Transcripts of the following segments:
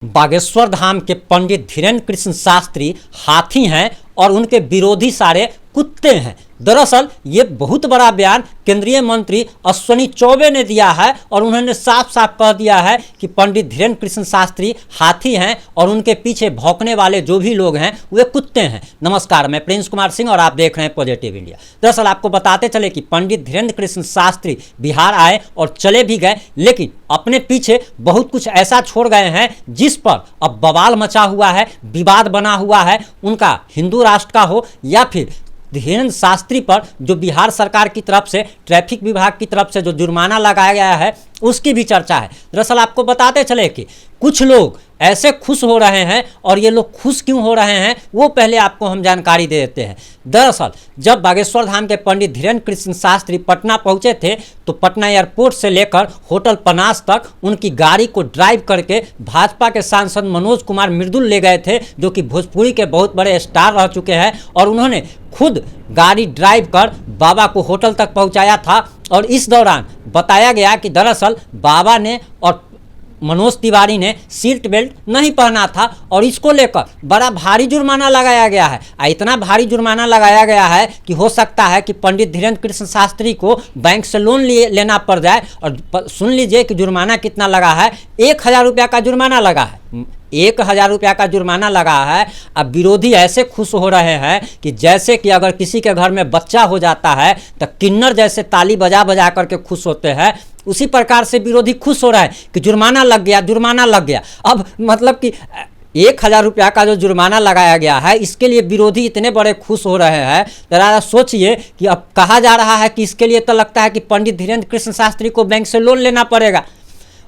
बागेश्वर धाम के पंडित धीरेन्द्र कृष्ण शास्त्री हाथी हैं और उनके विरोधी सारे कुत्ते हैं। दरअसल ये बहुत बड़ा बयान केंद्रीय मंत्री अश्विनी चौबे ने दिया है और उन्होंने साफ साफ कह दिया है कि पंडित धीरेन्द्र कृष्ण शास्त्री हाथी हैं और उनके पीछे भौंकने वाले जो भी लोग हैं वे कुत्ते हैं। नमस्कार, मैं प्रिंस कुमार सिंह और आप देख रहे हैं पॉजिटिव इंडिया। दरअसल आपको बताते चले कि पंडित धीरेन्द्र कृष्ण शास्त्री बिहार आए और चले भी गए, लेकिन अपने पीछे बहुत कुछ ऐसा छोड़ गए हैं जिस पर अब बवाल मचा हुआ है, विवाद बना हुआ है। उनका हिंदू राष्ट्र का हो या फिर धीरेन्द्र शास्त्री पर जो बिहार सरकार की तरफ से ट्रैफिक विभाग की तरफ से जो जुर्माना लगाया गया है उसकी भी चर्चा है। दरअसल आपको बताते चले कि कुछ लोग ऐसे खुश हो रहे हैं और ये लोग खुश क्यों हो रहे हैं वो पहले आपको हम जानकारी दे देते हैं। दरअसल जब बागेश्वर धाम के पंडित धीरेन्द्र कृष्ण शास्त्री पटना पहुंचे थे तो पटना एयरपोर्ट से लेकर होटल पनास तक उनकी गाड़ी को ड्राइव करके भाजपा के सांसद मनोज कुमार मृदुल ले गए थे, जो कि भोजपुरी के बहुत बड़े स्टार रह चुके हैं, और उन्होंने खुद गाड़ी ड्राइव कर बाबा को होटल तक पहुंचाया था। और इस दौरान बताया गया कि दरअसल बाबा ने और मनोज तिवारी ने सीट बेल्ट नहीं पहना था और इसको लेकर बड़ा भारी जुर्माना लगाया गया है। इतना भारी जुर्माना लगाया गया है कि हो सकता है कि पंडित धीरेन्द्र कृष्ण शास्त्री को बैंक से लोन लेना पड़ जाए। और सुन लीजिए कि जुर्माना कितना लगा है, 1000 रुपया का जुर्माना लगा है। 1000 रुपया का जुर्माना लगा है। अब विरोधी ऐसे खुश हो रहे हैं कि जैसे कि अगर किसी के घर में बच्चा हो जाता है तो किन्नर जैसे ताली बजा बजा करके खुश होते हैं, उसी प्रकार से विरोधी खुश हो रहा है कि जुर्माना लग गया, जुर्माना लग गया। अब मतलब कि 1000 रुपया का जो जुर्माना लगाया गया है इसके लिए विरोधी इतने बड़े खुश हो रहे हैं। जरा सोचिए कि अब कहा जा रहा है कि इसके लिए तो लगता है कि पंडित धीरेन्द्र कृष्ण शास्त्री को बैंक से लोन लेना पड़ेगा।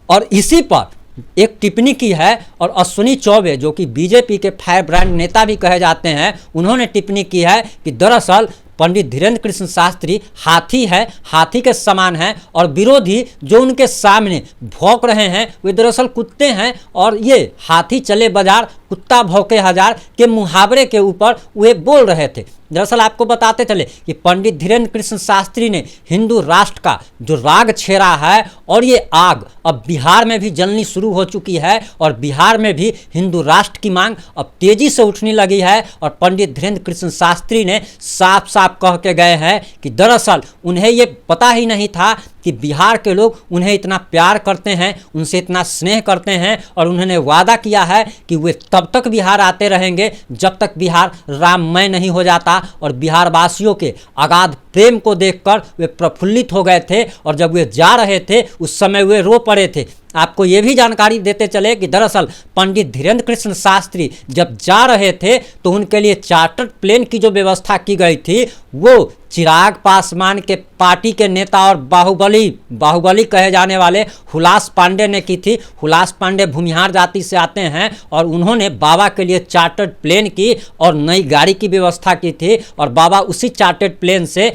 और इसी पर एक टिप्पणी की है और अश्विनी चौबे, जो कि बीजेपी के फायर ब्रांड नेता भी कहे जाते हैं, उन्होंने टिप्पणी की है कि दरअसल पंडित धीरेन्द्र कृष्ण शास्त्री हाथी है, हाथी के समान है, और विरोधी जो उनके सामने भौंक रहे हैं वे दरअसल कुत्ते हैं। और ये हाथी चले बाजार कुत्ता भौंके हजार के मुहावरे के ऊपर वे बोल रहे थे। दरअसल आपको बताते चले कि पंडित धीरेन्द्र कृष्ण शास्त्री ने हिंदू राष्ट्र का जो राग छेड़ा है और ये आग अब बिहार में भी जलनी शुरू हो चुकी है और बिहार में भी हिंदू राष्ट्र की मांग अब तेजी से उठने लगी है। और पंडित धीरेन्द्र कृष्ण शास्त्री ने साफ साफ कह के गए हैं कि दरअसल उन्हें ये पता ही नहीं था कि बिहार के लोग उन्हें इतना प्यार करते हैं, उनसे इतना स्नेह करते हैं, और उन्होंने वादा किया है कि वे तब तक बिहार आते रहेंगे जब तक बिहार राममय नहीं हो जाता। और बिहार वासियों के अगाध प्रेम को देखकर वे प्रफुल्लित हो गए थे और जब वे जा रहे थे उस समय वे रो पड़े थे। आपको ये भी जानकारी देते चले कि दरअसल पंडित धीरेन्द्र कृष्ण शास्त्री जब जा रहे थे तो उनके लिए चार्टर्ड प्लेन की जो व्यवस्था की गई थी वो चिराग पासवान के पार्टी के नेता और बाहुबली कहे जाने वाले हुलास पांडे ने की थी। हुलास पांडे भूमिहार जाति से आते हैं और उन्होंने बाबा के लिए चार्टर्ड प्लेन की और नई गाड़ी की व्यवस्था की थी और बाबा उसी चार्टर्ड प्लेन से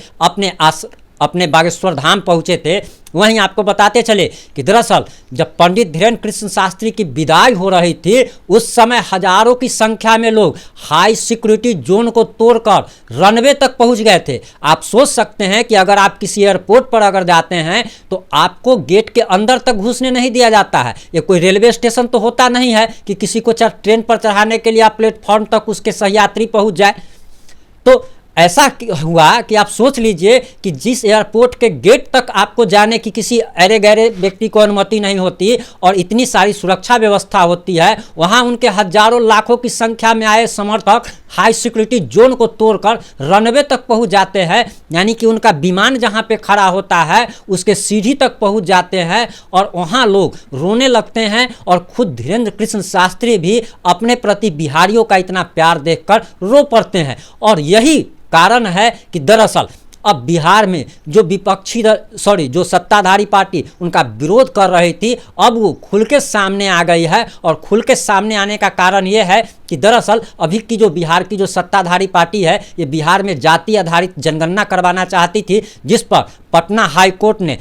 अपने बागेश्वर धाम पहुंचे थे। वहीं आपको बताते चले कि दरअसल जब पंडित धीरेन्द्र कृष्ण शास्त्री की विदाई हो रही थी उस समय हजारों की संख्या में लोग हाई सिक्योरिटी जोन को तोड़कर रनवे तक पहुंच गए थे। आप सोच सकते हैं कि अगर आप किसी एयरपोर्ट पर अगर जाते हैं तो आपको गेट के अंदर तक घुसने नहीं दिया जाता है। ये कोई रेलवे स्टेशन तो होता नहीं है कि किसी को ट्रेन पर चढ़ाने के लिए आप प्लेटफॉर्म तक उसके सहयात्री पहुँच जाए। तो ऐसा हुआ कि आप सोच लीजिए कि जिस एयरपोर्ट के गेट तक आपको जाने की किसी अरे गहरे व्यक्ति को अनुमति नहीं होती और इतनी सारी सुरक्षा व्यवस्था होती है, वहां उनके हजारों लाखों की संख्या में आए समर्थक हाई सिक्योरिटी जोन को तोड़कर रनवे तक पहुंच जाते हैं। यानी कि उनका विमान जहां पे खड़ा होता है उसके सीढ़ी तक पहुंच जाते हैं और वहां लोग रोने लगते हैं। और खुद धीरेन्द्र कृष्ण शास्त्री भी अपने प्रति बिहारियों का इतना प्यार देखकर रो पड़ते हैं। और यही कारण है कि दरअसल अब बिहार में जो सत्ताधारी पार्टी उनका विरोध कर रही थी अब वो खुल के सामने आ गई है। और खुल के सामने आने का कारण ये है कि दरअसल अभी की जो बिहार की जो सत्ताधारी पार्टी है ये बिहार में जाति आधारित जनगणना करवाना चाहती थी, जिस पर पटना हाई कोर्ट ने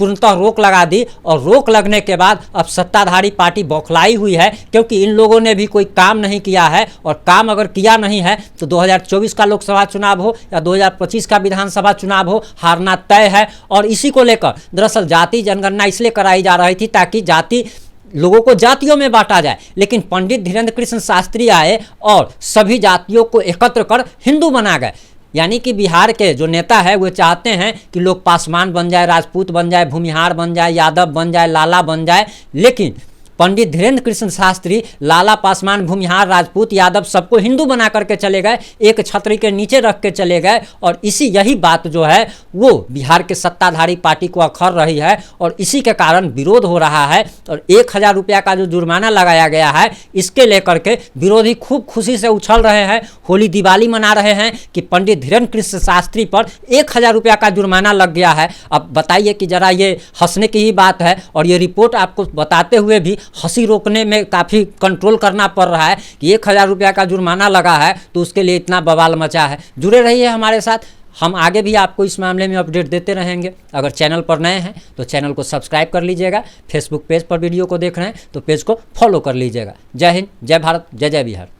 पूर्णतः रोक लगा दी। और रोक लगने के बाद अब सत्ताधारी पार्टी बौखलाई हुई है, क्योंकि इन लोगों ने भी कोई काम नहीं किया है। और काम अगर किया नहीं है तो 2024 का लोकसभा चुनाव हो या 2025 का विधानसभा चुनाव हो, हारना तय है। और इसी को लेकर दरअसल जाति जनगणना इसलिए कराई जा रही थी ताकि जाति लोगों को जातियों में बांटा जाए, लेकिन पंडित धीरेन्द्र कृष्ण शास्त्री आए और सभी जातियों को एकत्र कर हिंदू बना गए। यानी कि बिहार के जो नेता है वो चाहते हैं कि लोग पासवान बन जाए, राजपूत बन जाए, भूमिहार बन जाए, यादव बन जाए, लाला बन जाए, लेकिन पंडित धीरेन्द्र कृष्ण शास्त्री लाला, पासवान, भूमिहार, राजपूत, यादव सबको हिंदू बना करके चले गए, एक छतरी के नीचे रख के चले गए। और यही बात जो है वो बिहार के सत्ताधारी पार्टी को अखर रही है और इसी के कारण विरोध हो रहा है। और 1000 रुपया का जो जुर्माना लगाया गया है, इसके लेकर के विरोधी खूब खुशी से उछल रहे हैं, होली दिवाली मना रहे हैं कि पंडित धीरेन्द्र कृष्ण शास्त्री पर 1000 रुपया का जुर्माना लग गया है। अब बताइए कि जरा ये हंसने की ही बात है, और ये रिपोर्ट आपको बताते हुए भी हंसी रोकने में काफ़ी कंट्रोल करना पड़ रहा है कि 1000 रुपया का जुर्माना लगा है तो उसके लिए इतना बवाल मचा है। जुड़े रहिए हमारे साथ, हम आगे भी आपको इस मामले में अपडेट देते रहेंगे। अगर चैनल पर नए हैं तो चैनल को सब्सक्राइब कर लीजिएगा, फेसबुक पेज पर वीडियो को देख रहे हैं तो पेज को फॉलो कर लीजिएगा। जय हिंद, जय भारत, जय जय बिहार।